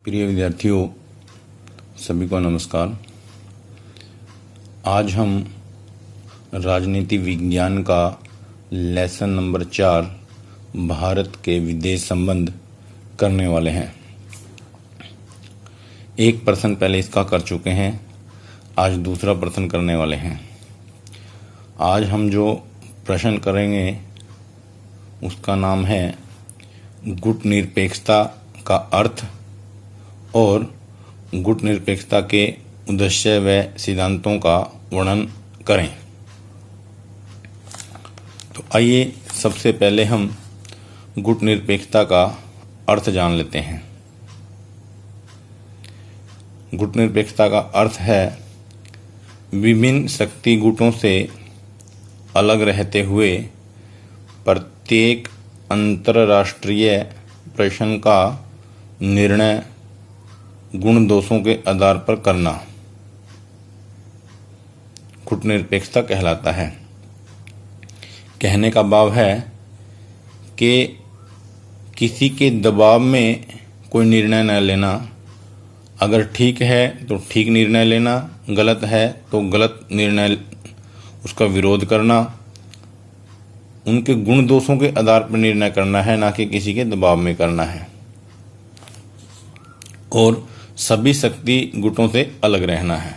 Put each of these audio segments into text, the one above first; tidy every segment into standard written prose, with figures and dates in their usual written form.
प्रिय विद्यार्थियों, सभी को नमस्कार। आज हम राजनीति विज्ञान का लेसन नंबर 4 भारत के विदेश संबंध करने वाले हैं। एक प्रश्न पहले इसका कर चुके हैं, आज दूसरा प्रश्न करने वाले हैं। आज हम जो प्रश्न करेंगे उसका नाम है गुटनिरपेक्षता का अर्थ और गुटनिरपेक्षता के उद्देश्य व सिद्धांतों का वर्णन करें। तो आइए सबसे पहले हम गुटनिरपेक्षता का अर्थ जान लेते हैं। गुटनिरपेक्षता का अर्थ है विभिन्न शक्ति गुटों से अलग रहते हुए प्रत्येक अंतरराष्ट्रीय प्रश्न का निर्णय गुण दोषों के आधार पर करना गुटनिरपेक्षता कहलाता है। कहने का भाव है कि किसी के दबाव में कोई निर्णय न लेना, अगर ठीक है तो ठीक निर्णय लेना, गलत है तो गलत निर्णय उसका विरोध करना, उनके गुण दोषों के आधार पर निर्णय करना है, ना कि किसी के दबाव में करना है, और सभी शक्ति गुटों से अलग रहना है।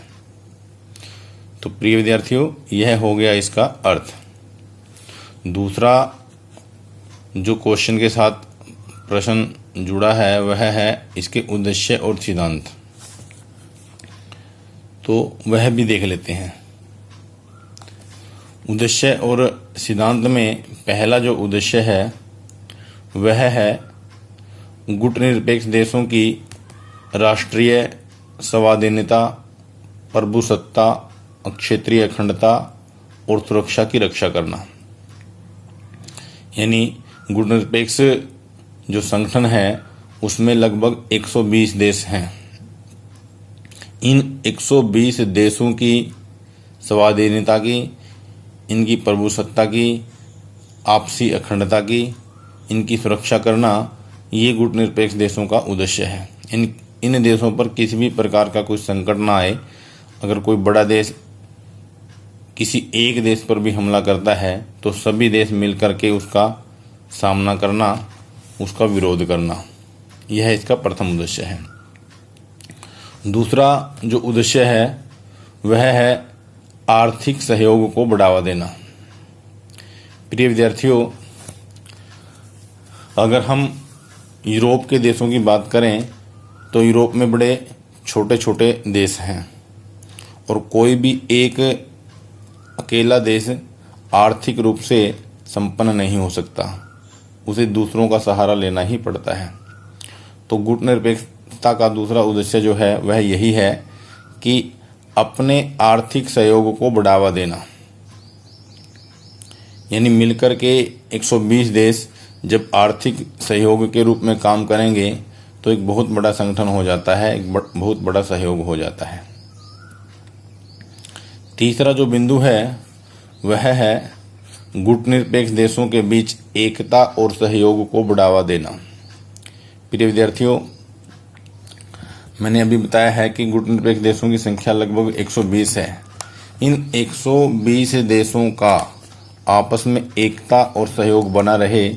तो प्रिय विद्यार्थियों, यह हो गया इसका अर्थ। दूसरा जो क्वेश्चन के साथ प्रश्न जुड़ा है वह है इसके उद्देश्य और सिद्धांत। तो वह भी देख लेते हैं। उद्देश्य और सिद्धांत में पहला जो उद्देश्य है वह है गुटनिरपेक्ष देशों की राष्ट्रीय स्वाधीनता, प्रभुसत्ता, क्षेत्रीय अखंडता और सुरक्षा की रक्षा करना। यानी गुटनिरपेक्ष जो संगठन है उसमें लगभग 120 देश हैं। इन 120 देशों की स्वाधीनता की, इनकी प्रभुसत्ता की, आपसी अखंडता की, इनकी सुरक्षा करना, ये गुटनिरपेक्ष देशों का उद्देश्य है। इन देशों पर किसी भी प्रकार का कोई संकट ना आए। अगर कोई बड़ा देश किसी एक देश पर भी हमला करता है तो सभी देश मिलकर के उसका सामना करना, उसका विरोध करना, यह इसका प्रथम उद्देश्य है। दूसरा जो उद्देश्य है वह है आर्थिक सहयोग को बढ़ावा देना। प्रिय विद्यार्थियों, अगर हम यूरोप के देशों की बात करें तो यूरोप में बड़े छोटे छोटे देश हैं और कोई भी एक अकेला देश आर्थिक रूप से संपन्न नहीं हो सकता, उसे दूसरों का सहारा लेना ही पड़ता है। तो गुटनिरपेक्षता का दूसरा उद्देश्य जो है वह यही है कि अपने आर्थिक सहयोग को बढ़ावा देना। यानी मिलकर के 120 देश जब आर्थिक सहयोग के रूप में काम करेंगे तो एक बहुत बड़ा संगठन हो जाता है, एक बहुत बड़ा सहयोग हो जाता है। तीसरा जो बिंदु है वह है गुटनिरपेक्ष देशों के बीच एकता और सहयोग को बढ़ावा देना। प्रिय विद्यार्थियों, मैंने अभी बताया है कि गुटनिरपेक्ष देशों की संख्या लगभग 120 है। इन 120 देशों का आपस में एकता और सहयोग बना रहे,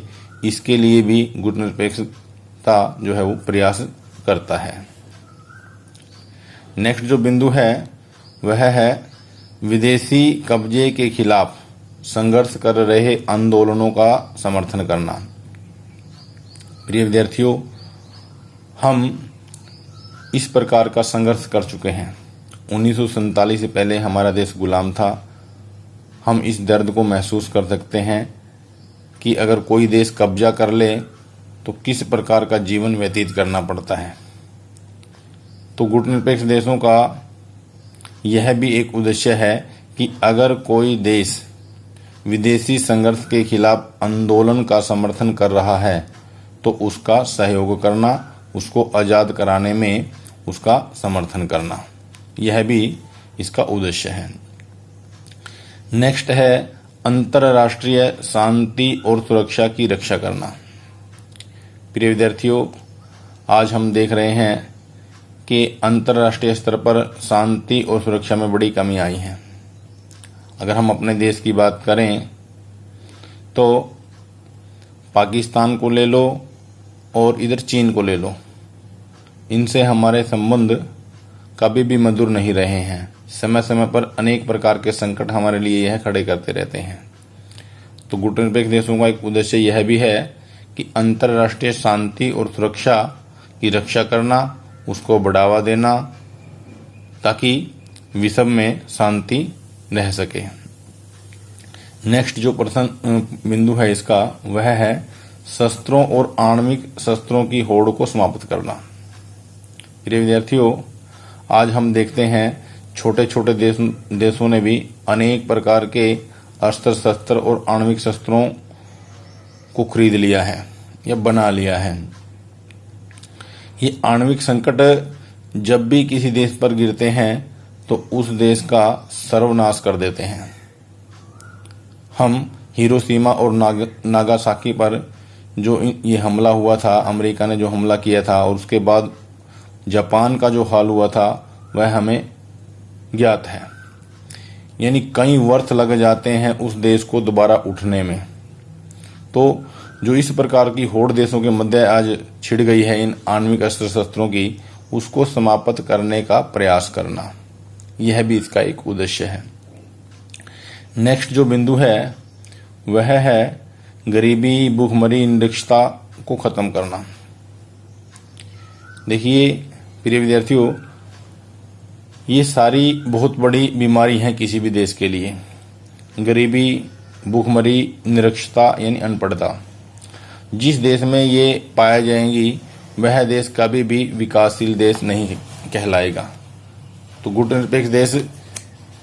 इसके लिए भी गुटनिरपेक्षता जो है वो प्रयास करता है। नेक्स्ट जो बिंदु है वह है विदेशी कब्जे के खिलाफ संघर्ष कर रहे आंदोलनों का समर्थन करना। प्रिय विद्यार्थियों, हम इस प्रकार का संघर्ष कर चुके हैं। 1947 से पहले हमारा देश गुलाम था। हम इस दर्द को महसूस कर सकते हैं कि अगर कोई देश कब्जा कर ले तो किस प्रकार का जीवन व्यतीत करना पड़ता है। तो गुटनिरपेक्ष देशों का यह भी एक उद्देश्य है कि अगर कोई देश विदेशी संघर्ष के खिलाफ आंदोलन का समर्थन कर रहा है तो उसका सहयोग करना, उसको आज़ाद कराने में उसका समर्थन करना, यह भी इसका उद्देश्य है। नेक्स्ट है अंतरराष्ट्रीय शांति और सुरक्षा की रक्षा करना। प्रिय विद्यार्थियों, आज हम देख रहे हैं कि अंतर्राष्ट्रीय स्तर पर शांति और सुरक्षा में बड़ी कमी आई है। अगर हम अपने देश की बात करें तो पाकिस्तान को ले लो और इधर चीन को ले लो, इनसे हमारे संबंध कभी भी मधुर नहीं रहे हैं। समय समय पर अनेक प्रकार के संकट हमारे लिए यह खड़े करते रहते हैं। तो गुटनिरपेक्ष देशों का एक उद्देश्य यह भी है कि अंतर्राष्ट्रीय शांति और सुरक्षा की रक्षा करना, उसको बढ़ावा देना, ताकि विश्व में शांति रह सके। नेक्स्ट जो प्रश्न बिंदु है इसका, वह है शस्त्रों और आणविक शस्त्रों की होड़ को समाप्त करना। प्रिय विद्यार्थियों, आज हम देखते हैं छोटे छोटे देशों ने भी अनेक प्रकार के अस्त्र शस्त्र और आणविक शस्त्रों को खरीद लिया है या बना लिया है। ये आणविक संकट जब भी किसी देश पर गिरते हैं तो उस देश का सर्वनाश कर देते हैं। हम हिरोशिमा और नागासाकी पर जो ये हमला हुआ था, अमेरिका ने जो हमला किया था, और उसके बाद जापान का जो हाल हुआ था, वह हमें ज्ञात है। यानी कई वर्ष लग जाते हैं उस देश को दोबारा उठने में। तो जो इस प्रकार की होड़ देशों के मध्य आज छिड़ गई है इन आणविक अस्त्र शस्त्रों की, उसको समाप्त करने का प्रयास करना, यह भी इसका एक उद्देश्य है। नेक्स्ट जो बिंदु है वह है गरीबी, भूखमरी, निरक्षरता को खत्म करना। देखिए प्रिय विद्यार्थियों, ये सारी बहुत बड़ी बीमारी है किसी भी देश के लिए। गरीबी, भूखमरी, निरक्षरता यानी अनपढ़ता, जिस देश में ये पाया जाएंगी वह देश कभी भी विकासशील देश नहीं कहलाएगा। तो गुटनिरपेक्ष देश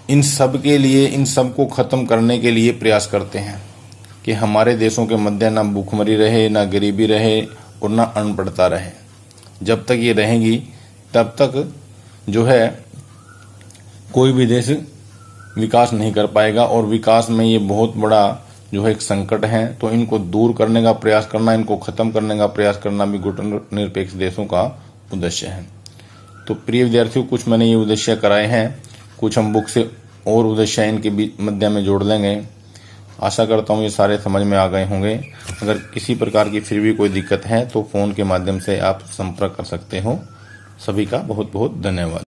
इन सब के लिए, इन सब को खत्म करने के लिए प्रयास करते हैं कि हमारे देशों के मध्य ना भूखमरी रहे, ना गरीबी रहे और ना अनपढ़ता रहे। जब तक ये रहेंगी तब तक जो है कोई भी देश विकास नहीं कर पाएगा, और विकास में ये बहुत बड़ा जो है एक संकट है। तो इनको दूर करने का प्रयास करना, इनको खत्म करने का प्रयास करना भी गुटनिरपेक्ष देशों का उद्देश्य है। तो प्रिय विद्यार्थियों, कुछ मैंने ये उद्देश्य कराए हैं, कुछ हम बुक से और उद्देश्य इनके मध्य में जोड़ लेंगे। आशा करता हूँ ये सारे समझ में आ गए होंगे। अगर किसी प्रकार की फिर भी कोई दिक्कत है तो फ़ोन के माध्यम से आप संपर्क कर सकते हो। सभी का बहुत बहुत धन्यवाद।